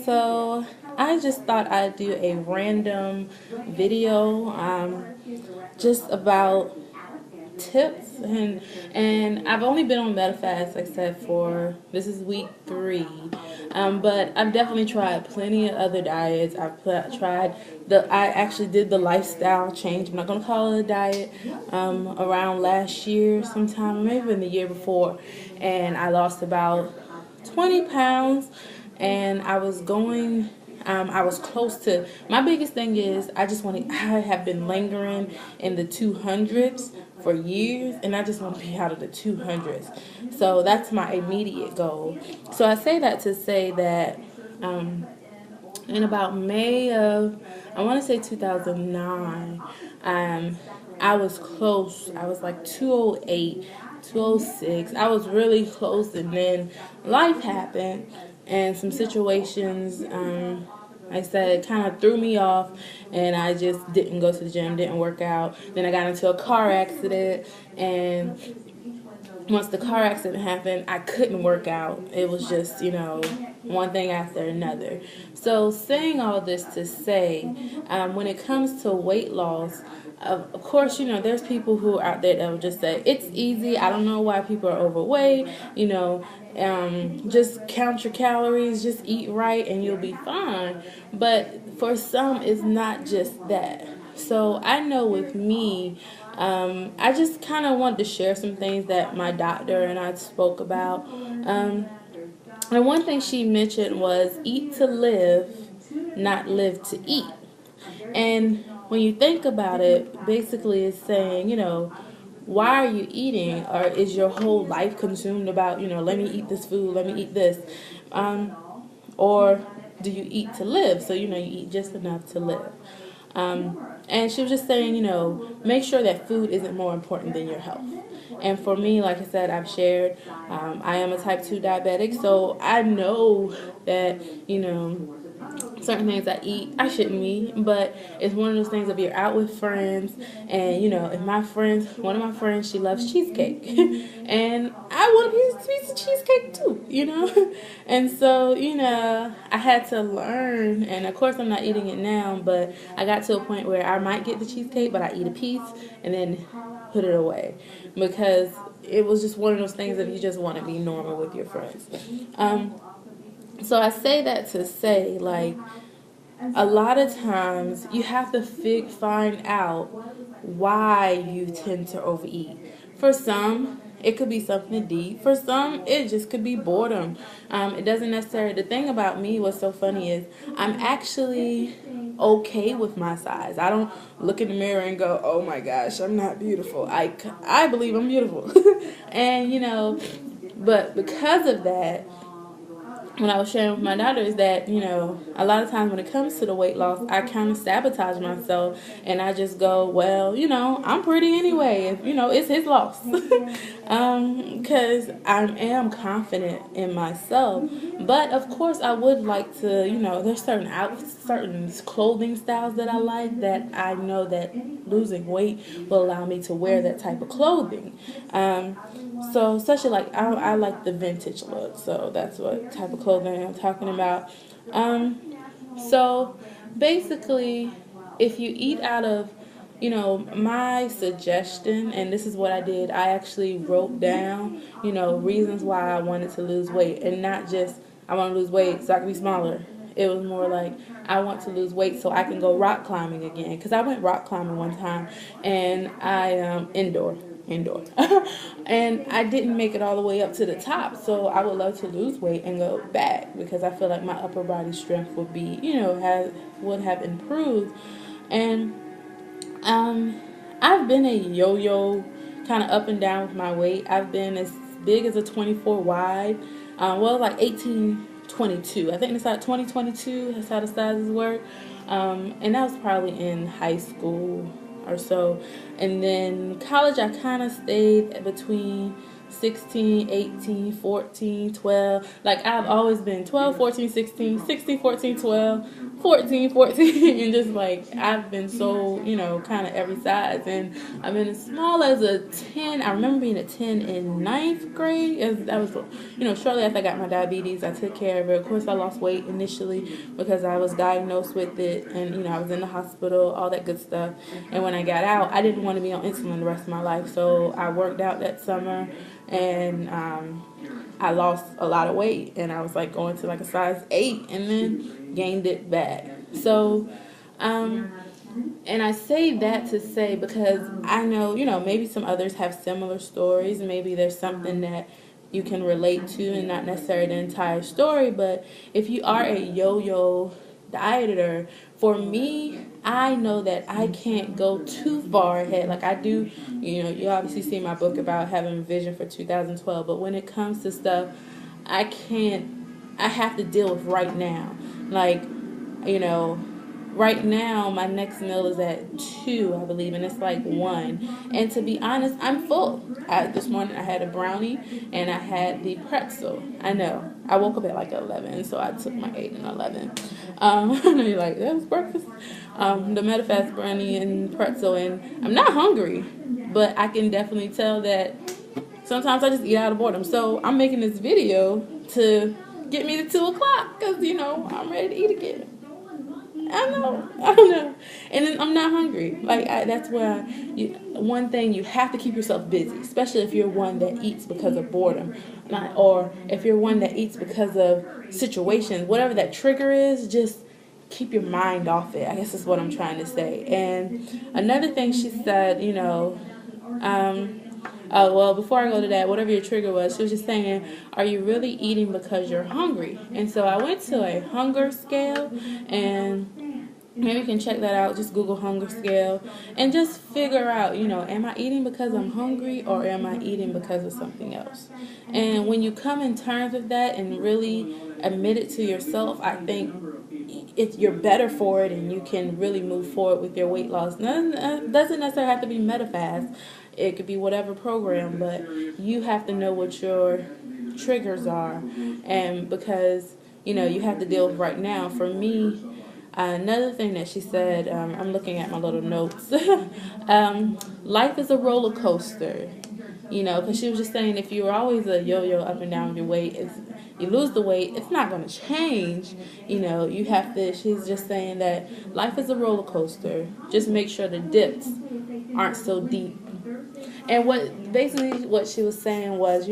So I just thought I'd do a random video just about tips and I've only been on Medifast like I said for this is week 3, but I've definitely tried plenty of other diets. Tried I actually did the lifestyle change, I'm not gonna call it a diet, around last year sometime, or maybe even the year before, and I lost about 20 pounds, and I was going I was close to, my biggest thing is I have been lingering in the 200s for years, and I just want to be out of the 200s. So that's my immediate goal. So I say that to say that in about May of, I want to say 2009, I was close. I was like 208, 206. I was really close, and then life happened, and some situations, like I said, kind of threw me off, and I just didn't go to the gym, didn't work out. Then I got into a car accident, and once the car accident happened, I couldn't work out. It was just, one thing after another. So saying all this to say, when it comes to weight loss, of course, there's people who are out there that will just say, it's easy. I don't know why people are overweight. Just count your calories, just eat right, and you'll be fine. But for some, it's not just that. So I know with me, I just kind of wanted to share some things that my doctor and I spoke about. And one thing she mentioned was eat to live, not live to eat. And when you think about it, basically it's saying, why are you eating? Or is your whole life consumed about, let me eat this food, let me eat this? Or do you eat to live? So, you eat just enough to live. And she was just saying, make sure that food isn't more important than your health. And for me, like I said, I've shared, I am a type 2 diabetic, so I know that, certain things I eat I shouldn't eat, but it's one of those things if you're out with friends, and if one of my friends, she loves cheesecake, and I want a piece of cheesecake too, and so I had to learn, and of course I'm not eating it now, but I got to a point where I might get the cheesecake, but I eat a piece and then put it away, because it was just one of those things that you just want to be normal with your friends. So I say that to say, like, a lot of times you have to find out why you tend to overeat. For some, it could be something deep. For some, it just could be boredom. It doesn't necessarily, the thing about me, what's so funny is I'm actually okay with my size. I don't look in the mirror and go, oh my gosh, I'm not beautiful. I believe I'm beautiful. And, but because of that, when I was sharing with my daughter is that, a lot of times when it comes to the weight loss, I kind of sabotage myself, and I just go, well, I'm pretty anyway. It's his loss. Because I am confident in myself. But of course, I would like to, there's certain clothing styles that I like, that I know that losing weight will allow me to wear that type of clothing. So especially like I like the vintage look, so that's what type of clothing I'm talking about. So basically, if you eat out of, my suggestion, and this is what I did, I actually wrote down, reasons why I wanted to lose weight, and not just I want to lose weight so I can be smaller. It was more like I want to lose weight so I can go rock climbing again, because I went rock climbing one time, and I indoor. And I didn't make it all the way up to the top, so I would love to lose weight and go back, because I feel like my upper body strength would be, would have improved. And I've been a yo-yo, kind of up and down with my weight. I've been as big as a 24 wide, like 1822. I think it's like 2022. That's how the sizes work. And that was probably in high school or so. And then college, I kind of stayed between 16, 18, 14, 12. Like, I've always been 12, 14, 16, 16, 14, 12, 14, 14. And just like, I've been so, kind of every size. And I've been as small as a 10. I remember being a 10 in ninth grade. That was, shortly after I got my diabetes, I took care of it. Of course, I lost weight initially because I was diagnosed with it. And, I was in the hospital, all that good stuff. And when I got out, I didn't want to be on insulin the rest of my life. So I worked out that summer. And I lost a lot of weight, and I was like going to like a size 8 and then gained it back. So, and I say that to say, because I know, maybe some others have similar stories. Maybe there's something that you can relate to and not necessarily the entire story. But if you are a yo-yo dieter, for me, I know that I can't go too far ahead. Like I do, you obviously see my book about having a vision for 2012, but when it comes to stuff, I have to deal with right now. Like, right now my next meal is at 2, I believe, and it's like 1. And to be honest, I'm full. This morning I had a brownie and I had the pretzel. I know. I woke up at like 11, so I took my 8 and 11. I know you're like, that was breakfast. The Medifast brownie and pretzel, and I'm not hungry, but I can definitely tell that sometimes I just eat out of boredom. So I'm making this video to get me to 2 o'clock because, I'm ready to eat again. I don't know. And then I'm not hungry. Like, that's where one thing, you have to keep yourself busy, especially if you're one that eats because of boredom, or if you're one that eats because of situations, whatever that trigger is, just keep your mind off it. I guess that's what I'm trying to say. And another thing she said, well, before I go to that, whatever your trigger was, she was just saying, are you really eating because you're hungry? And so I went to a hunger scale, and maybe you can check that out. Just Google hunger scale and just figure out, am I eating because I'm hungry, or am I eating because of something else? And when you come in terms with that and really admit it to yourself, I think you're better for it, and you can really move forward with your weight loss. It doesn't necessarily have to be Medifast. It could be whatever program, but you have to know what your triggers are, and because you have to deal with right now. For me, another thing that she said, I'm looking at my little notes. Life is a roller coaster, because she was just saying, if you're always a yo-yo up and down with your weight, you lose the weight, it's not going to change. You have to. She's just saying that life is a roller coaster. Just make sure the dips aren't so deep. And what she was saying was,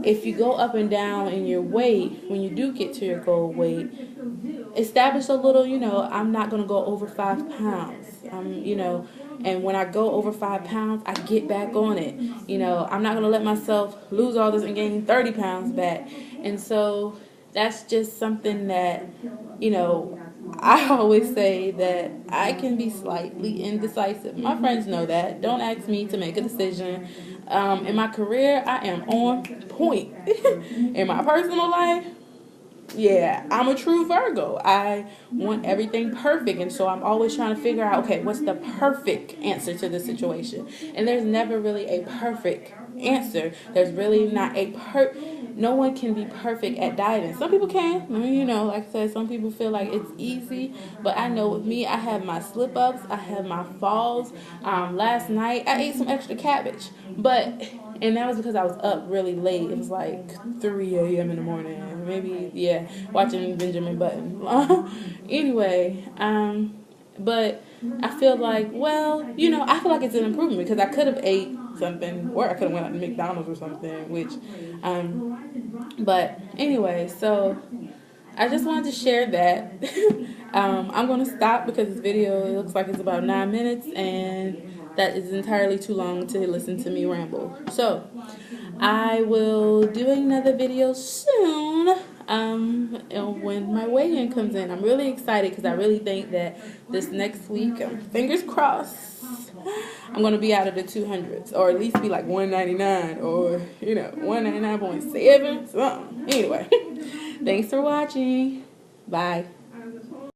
if you go up and down in your weight, when you do get to your goal weight, establish a little, I'm not going to go over 5 pounds. And when I go over 5 pounds, I get back on it. I'm not going to let myself lose all this and gain 30 pounds back. And so that's just something that, I always say that I can be slightly indecisive. My friends know that. Don't ask me to make a decision. In my career, I am on point. In my personal life, yeah, I'm a true Virgo. I want everything perfect, and so I'm always trying to figure out, okay, what's the perfect answer to the situation? And there's never really a perfect answer. There's really not no one can be perfect at dieting. Some people can. Like I said, some people feel like it's easy, but I know with me, I have my slip-ups, I have my falls. Last night, I ate some extra cabbage, and that was because I was up really late. It was like 3 a.m. in the morning. Maybe, yeah, watching Benjamin Button. Anyway, but I feel like, I feel like it's an improvement because I could have ate something, or I could have went out to McDonald's or something, which, but anyway, so I just wanted to share that. I'm going to stop because this video, it looks like it's about 9 minutes, and that is entirely too long to listen to me ramble. So I will do another video soon when my weigh-in comes in. I'm really excited because I really think that this next week, fingers crossed, I'm going to be out of the 200s, or at least be like 199, or 199.7 something. Anyway, thanks for watching. Bye.